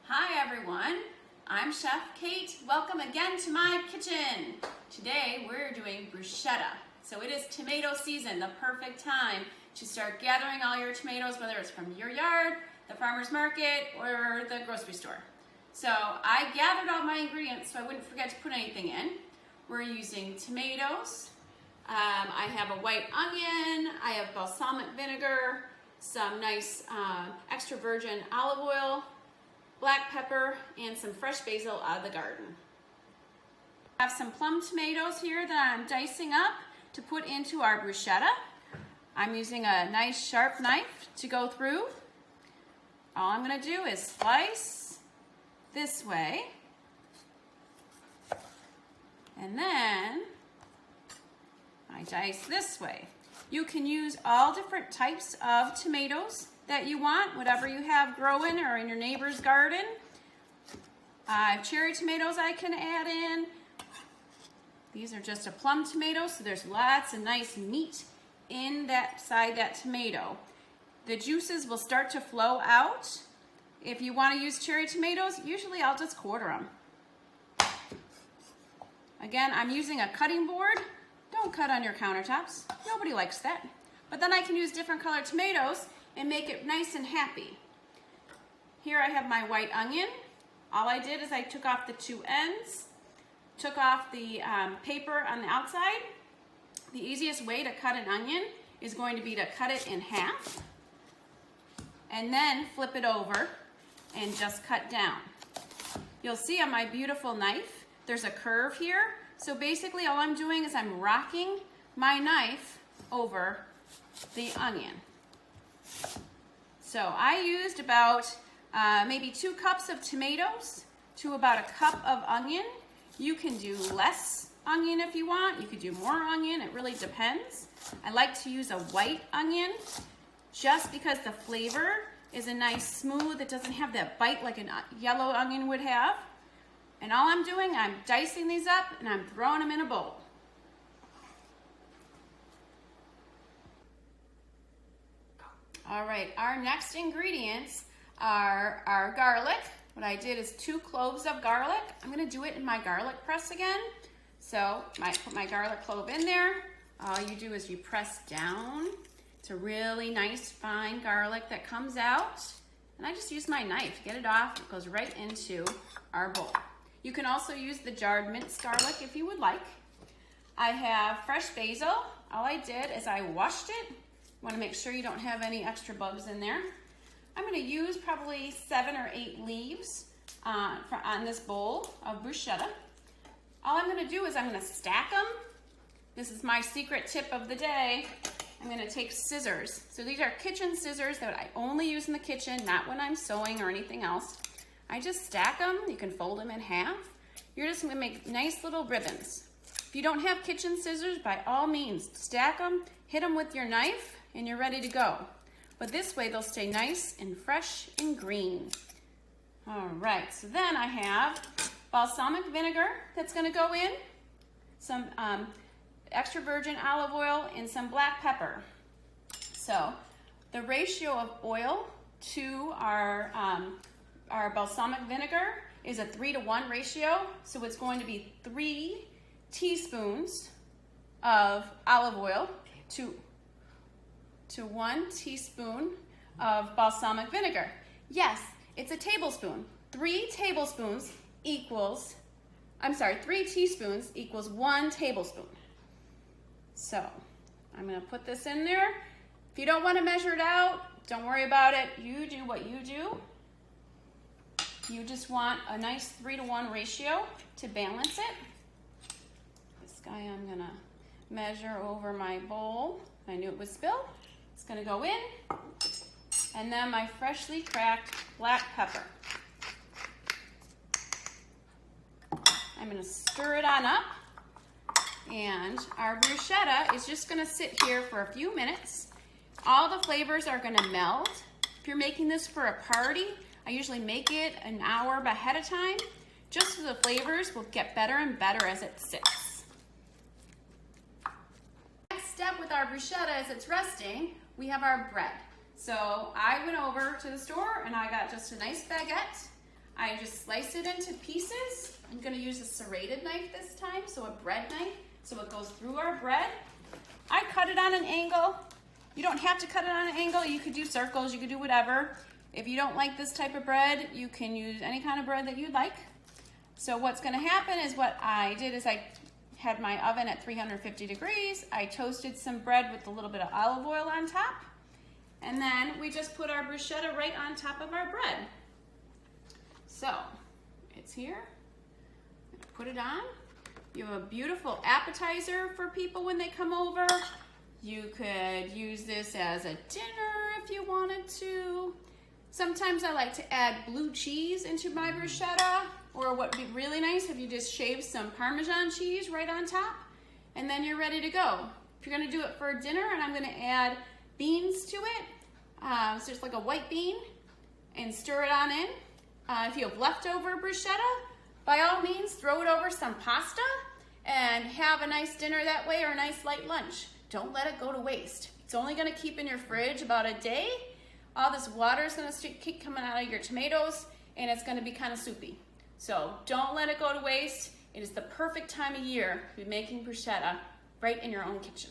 Hi everyone, I'm Chef Kate. Welcome again to my kitchen. Today we're doing bruschetta. So it is tomato season, the perfect time to start gathering all your tomatoes, whether it's from your yard, the farmer's market, or the grocery store. So I gathered all my ingredients so I wouldn't forget to put anything in. We're using tomatoes. I have a white onion, I have balsamic vinegar, some nice extra virgin olive oil, black pepper, and some fresh basil out of the garden. I have some plum tomatoes here that I'm dicing up to put into our bruschetta. I'm using a nice sharp knife to go through. All I'm going to do is slice this way, and then I dice this way. You can use all different types of tomatoes that you want, whatever you have growing or in your neighbor's garden. I have cherry tomatoes I can add in. These are just a plum tomato, so there's lots of nice meat inside that tomato. The juices will start to flow out. If you want to use cherry tomatoes, usually I'll just quarter them. Again, I'm using a cutting board. Don't cut on your countertops. Nobody likes that. But then I can use different colored tomatoes and make it nice and happy. Here I have my white onion. All I did is I took off the two ends, took off the paper on the outside. The easiest way to cut an onion is going to be to cut it in half and then flip it over and just cut down. You'll see on my beautiful knife, there's a curve here. So basically all I'm doing is I'm rocking my knife over the onion. So I used about maybe 2 cups of tomatoes to about a cup of onion. You can do less onion if you want. You could do more onion. It really depends. I like to use a white onion just because the flavor is a nice smooth. It doesn't have that bite like a yellow onion would have. And all I'm doing, I'm dicing these up and I'm throwing them in a bowl. All right, our next ingredients are our garlic. What I did is 2 cloves of garlic. I'm gonna do it in my garlic press again. So put my garlic clove in there. All you do is you press down. It's a really nice fine garlic that comes out. And I just use my knife, get it off. It goes right into our bowl. You can also use the jarred minced garlic if you would like. I have fresh basil. All I did is I washed it. You want to make sure you don't have any extra bugs in there. I'm going to use probably 7 or 8 leaves on this bowl of bruschetta. All I'm going to do is I'm going to stack them. This is my secret tip of the day. I'm going to take scissors. So these are kitchen scissors that I only use in the kitchen, not when I'm sewing or anything else. I just stack them. You can fold them in half. You're just going to make nice little ribbons. If you don't have kitchen scissors, by all means, stack them, hit them with your knife, and you're ready to go. But this way they'll stay nice and fresh and green. All right, so then I have balsamic vinegar that's gonna go in, some extra virgin olive oil, and some black pepper. So the ratio of oil to our balsamic vinegar is a 3-to-1 ratio. So it's going to be 3 teaspoons of olive oil to 1 teaspoon of balsamic vinegar. Yes, it's a tablespoon. 3 teaspoons equals 1 tablespoon. So I'm gonna put this in there. If you don't wanna measure it out, don't worry about it. You do what you do. You just want a nice 3-to-1 ratio to balance it. This guy I'm gonna measure over my bowl. I knew it would spill. It's gonna go in. And then my freshly cracked black pepper. I'm gonna stir it on up. And our bruschetta is just gonna sit here for a few minutes. All the flavors are gonna meld. If you're making this for a party, I usually make it an hour ahead of time, just so the flavors will get better and better as it sits. Next step with our bruschetta as it's resting, we have our bread. So I went over to the store and I got just a nice baguette. I just slice it into pieces. I'm gonna use a serrated knife this time, so a bread knife, so it goes through our bread. I cut it on an angle. You don't have to cut it on an angle. You could do circles, you could do whatever. If you don't like this type of bread, you can use any kind of bread that you'd like. So what's gonna happen is what I did is I had my oven at 350 degrees. I toasted some bread with a little bit of olive oil on top. And then we just put our bruschetta right on top of our bread. So it's here. Put it on. You have a beautiful appetizer for people when they come over. You could use this as a dinner if you wanted to. Sometimes I like to add blue cheese into my bruschetta, or what would be really nice if you just shave some Parmesan cheese right on top, and then you're ready to go. If you're gonna do it for dinner, and I'm gonna add beans to it, so just like a white bean, and stir it on in. If you have leftover bruschetta, by all means, throw it over some pasta and have a nice dinner that way, or a nice light lunch. Don't let it go to waste. It's only gonna keep in your fridge about a day. All this water is gonna keep coming out of your tomatoes, and it's gonna be kind of soupy. So don't let it go to waste. It is the perfect time of year to be making bruschetta right in your own kitchen.